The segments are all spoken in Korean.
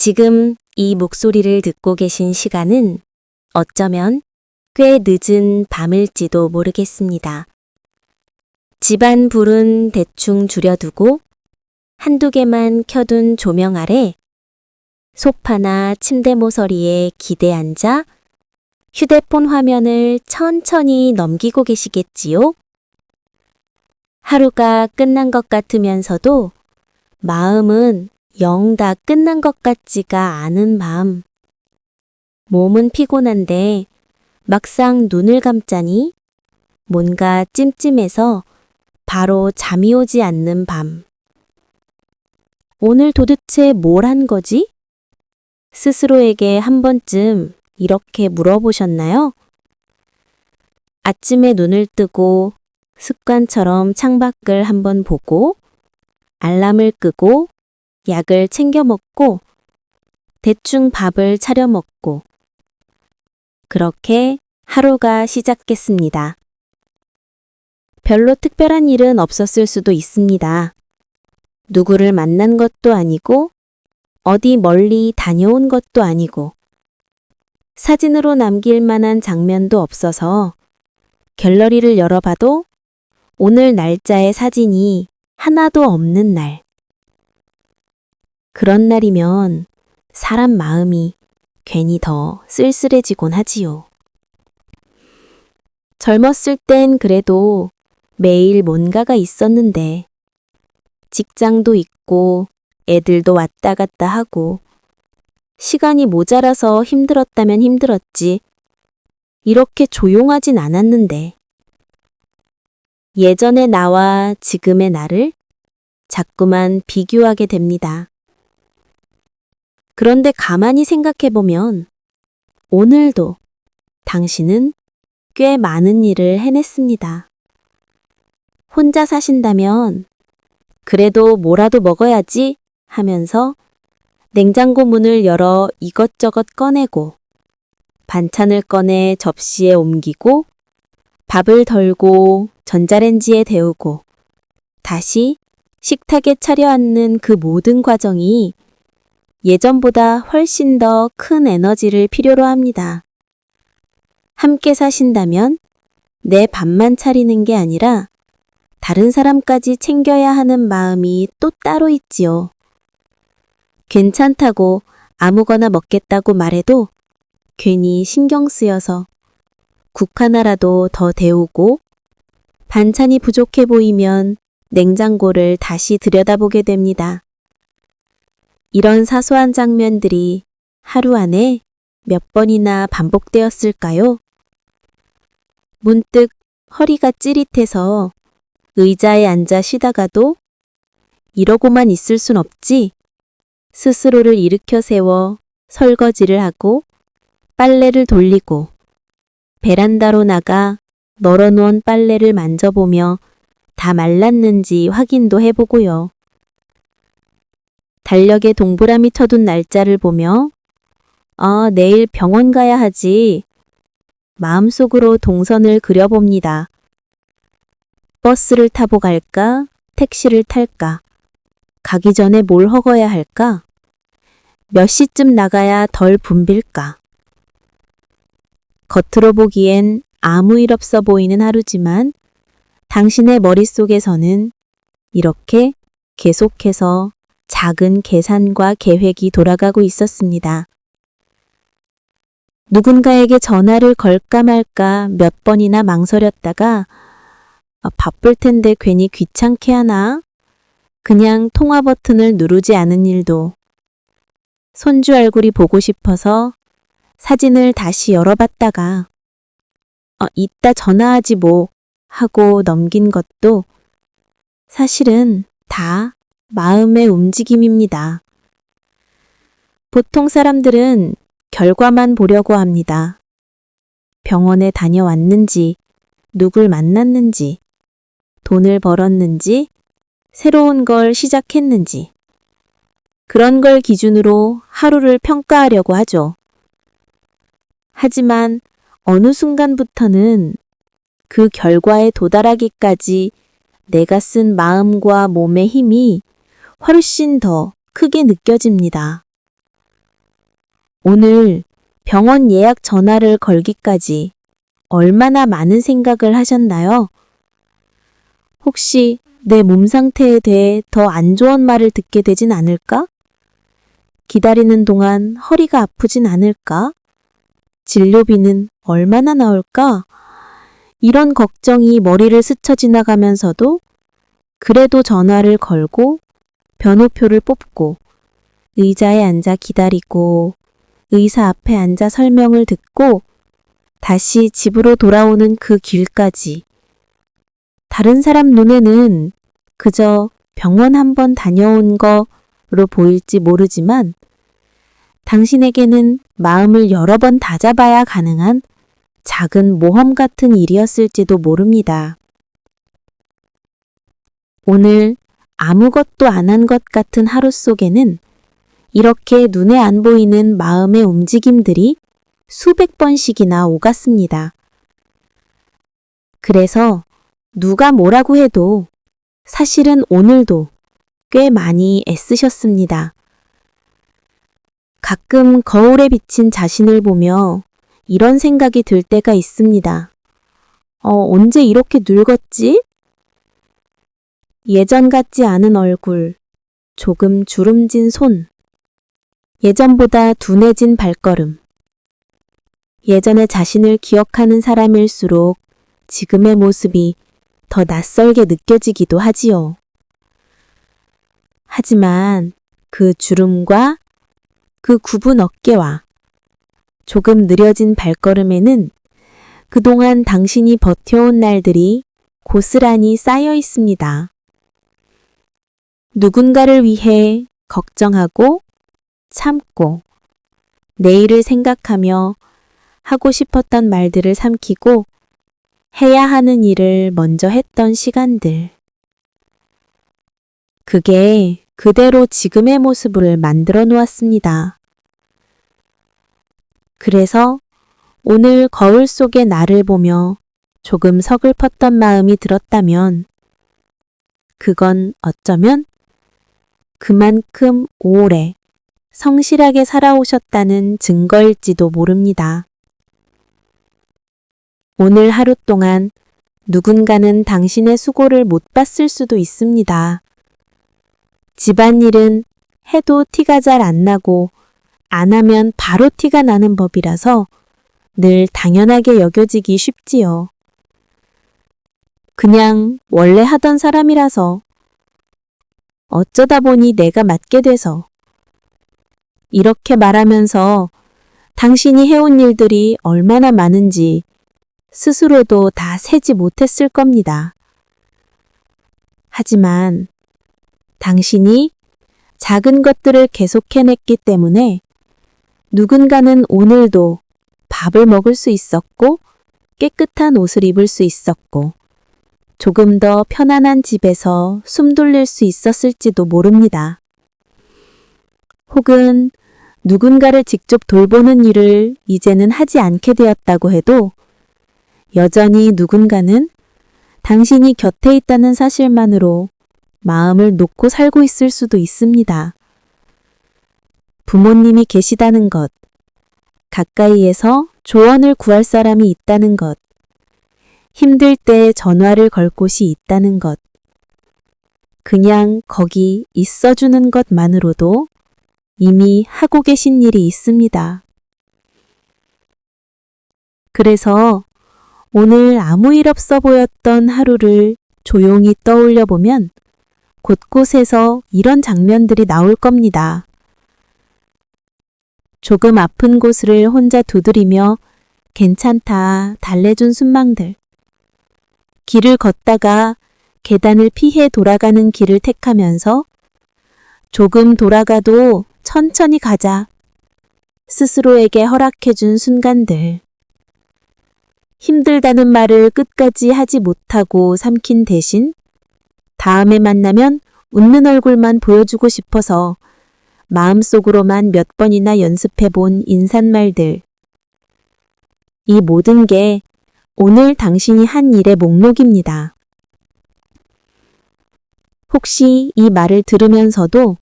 지금 이 목소리를 듣고 계신 시간은 어쩌면 꽤 늦은 밤일지도 모르겠습니다. 집안 불은 대충 줄여두고 한두 개만 켜둔 조명 아래 소파나 침대 모서리에 기대 앉아 휴대폰 화면을 천천히 넘기고 계시겠지요? 하루가 끝난 것 같으면서도 마음은 영 다 끝난 것 같지가 않은 밤. 몸은 피곤한데 막상 눈을 감자니 뭔가 찜찜해서 바로 잠이 오지 않는 밤. 오늘 도대체 뭘 한 거지? 스스로에게 한 번쯤 이렇게 물어보셨나요? 아침에 눈을 뜨고 습관처럼 창밖을 한번 보고 알람을 끄고 약을 챙겨 먹고 대충 밥을 차려 먹고 그렇게 하루가 시작됐습니다. 별로 특별한 일은 없었을 수도 있습니다. 누구를 만난 것도 아니고 어디 멀리 다녀온 것도 아니고 사진으로 남길 만한 장면도 없어서 갤러리를 열어봐도 오늘 날짜의 사진이 하나도 없는 날. 그런 날이면 사람 마음이 괜히 더 쓸쓸해지곤 하지요. 젊었을 땐 그래도 매일 뭔가가 있었는데 직장도 있고 애들도 왔다 갔다 하고 시간이 모자라서 힘들었다면 힘들었지 이렇게 조용하진 않았는데 예전의 나와 지금의 나를 자꾸만 비교하게 됩니다. 그런데 가만히 생각해보면 오늘도 당신은 꽤 많은 일을 해냈습니다. 혼자 사신다면 그래도 뭐라도 먹어야지 하면서 냉장고 문을 열어 이것저것 꺼내고 반찬을 꺼내 접시에 옮기고 밥을 덜고 전자레인지에 데우고 다시 식탁에 차려 앉는 그 모든 과정이 예전보다 훨씬 더 큰 에너지를 필요로 합니다. 함께 사신다면 내 밥만 차리는 게 아니라 다른 사람까지 챙겨야 하는 마음이 또 따로 있지요. 괜찮다고 아무거나 먹겠다고 말해도 괜히 신경 쓰여서 국 하나라도 더 데우고 반찬이 부족해 보이면 냉장고를 다시 들여다보게 됩니다. 이런 사소한 장면들이 하루 안에 몇 번이나 반복되었을까요? 문득 허리가 찌릿해서 의자에 앉아 쉬다가도 이러고만 있을 순 없지. 스스로를 일으켜 세워 설거지를 하고 빨래를 돌리고 베란다로 나가 널어놓은 빨래를 만져보며 다 말랐는지 확인도 해보고요. 달력에 동그라미 쳐둔 날짜를 보며 내일 병원 가야 하지. 마음속으로 동선을 그려봅니다. 버스를 타고 갈까? 택시를 탈까? 가기 전에 뭘 허거야 할까? 몇 시쯤 나가야 덜 붐빌까? 겉으로 보기엔 아무 일 없어 보이는 하루지만 당신의 머릿속에서는 이렇게 계속해서 작은 계산과 계획이 돌아가고 있었습니다. 누군가에게 전화를 걸까 말까 몇 번이나 망설였다가 바쁠 텐데 괜히 귀찮게 하나? 그냥 통화 버튼을 누르지 않은 일도 손주 얼굴이 보고 싶어서 사진을 다시 열어봤다가 이따 전화하지 뭐 하고 넘긴 것도 사실은 다 마음의 움직임입니다. 보통 사람들은 결과만 보려고 합니다. 병원에 다녀왔는지, 누굴 만났는지, 돈을 벌었는지, 새로운 걸 시작했는지, 그런 걸 기준으로 하루를 평가하려고 하죠. 하지만 어느 순간부터는 그 결과에 도달하기까지 내가 쓴 마음과 몸의 힘이 훨씬 더 크게 느껴집니다. 오늘 병원 예약 전화를 걸기까지 얼마나 많은 생각을 하셨나요? 혹시 내 몸 상태에 대해 더 안 좋은 말을 듣게 되진 않을까? 기다리는 동안 허리가 아프진 않을까? 진료비는 얼마나 나올까? 이런 걱정이 머리를 스쳐 지나가면서도 그래도 전화를 걸고 변호표를 뽑고 의자에 앉아 기다리고 의사 앞에 앉아 설명을 듣고 다시 집으로 돌아오는 그 길까지 다른 사람 눈에는 그저 병원 한번 다녀온 거로 보일지 모르지만 당신에게는 마음을 여러 번 다잡아야 가능한 작은 모험 같은 일이었을지도 모릅니다. 오늘 아무것도 안 한 것 같은 하루 속에는 이렇게 눈에 안 보이는 마음의 움직임들이 수백 번씩이나 오갔습니다. 그래서 누가 뭐라고 해도 사실은 오늘도 꽤 많이 애쓰셨습니다. 가끔 거울에 비친 자신을 보며 이런 생각이 들 때가 있습니다. 언제 이렇게 늙었지? 예전 같지 않은 얼굴, 조금 주름진 손, 예전보다 둔해진 발걸음. 예전의 자신을 기억하는 사람일수록 지금의 모습이 더 낯설게 느껴지기도 하지요. 하지만 그 주름과 그 굽은 어깨와 조금 느려진 발걸음에는 그동안 당신이 버텨온 날들이 고스란히 쌓여 있습니다. 누군가를 위해 걱정하고 참고 내일을 생각하며 하고 싶었던 말들을 삼키고 해야 하는 일을 먼저 했던 시간들. 그게 그대로 지금의 모습을 만들어 놓았습니다. 그래서 오늘 거울 속의 나를 보며 조금 서글펐던 마음이 들었다면 그건 어쩌면 그만큼 오래 성실하게 살아오셨다는 증거일지도 모릅니다. 오늘 하루 동안 누군가는 당신의 수고를 못 봤을 수도 있습니다. 집안일은 해도 티가 잘 안 나고 안 하면 바로 티가 나는 법이라서 늘 당연하게 여겨지기 쉽지요. 그냥 원래 하던 사람이라서 어쩌다 보니 내가 맡게 돼서 이렇게 말하면서 당신이 해온 일들이 얼마나 많은지 스스로도 다 세지 못했을 겁니다. 하지만 당신이 작은 것들을 계속 해냈기 때문에 누군가는 오늘도 밥을 먹을 수 있었고 깨끗한 옷을 입을 수 있었고 조금 더 편안한 집에서 숨 돌릴 수 있었을지도 모릅니다. 혹은 누군가를 직접 돌보는 일을 이제는 하지 않게 되었다고 해도 여전히 누군가는 당신이 곁에 있다는 사실만으로 마음을 놓고 살고 있을 수도 있습니다. 부모님이 계시다는 것, 가까이에서 조언을 구할 사람이 있다는 것, 힘들 때 전화를 걸 곳이 있다는 것, 그냥 거기 있어주는 것만으로도 이미 하고 계신 일이 있습니다. 그래서 오늘 아무 일 없어 보였던 하루를 조용히 떠올려 보면 곳곳에서 이런 장면들이 나올 겁니다. 조금 아픈 곳을 혼자 두드리며 괜찮다 달래준 순망들. 길을 걷다가 계단을 피해 돌아가는 길을 택하면서 조금 돌아가도 천천히 가자. 스스로에게 허락해준 순간들. 힘들다는 말을 끝까지 하지 못하고 삼킨 대신 다음에 만나면 웃는 얼굴만 보여주고 싶어서 마음속으로만 몇 번이나 연습해본 인사말들. 이 모든 게 오늘 당신이 한 일의 목록입니다. 혹시 이 말을 들으면서도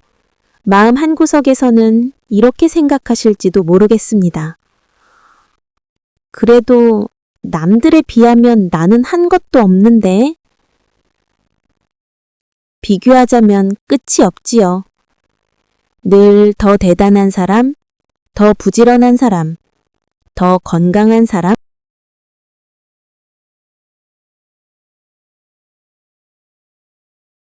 마음 한구석에서는 이렇게 생각하실지도 모르겠습니다. 그래도 남들에 비하면 나는 한 것도 없는데. 비교하자면 끝이 없지요. 늘 더 대단한 사람, 더 부지런한 사람, 더 건강한 사람,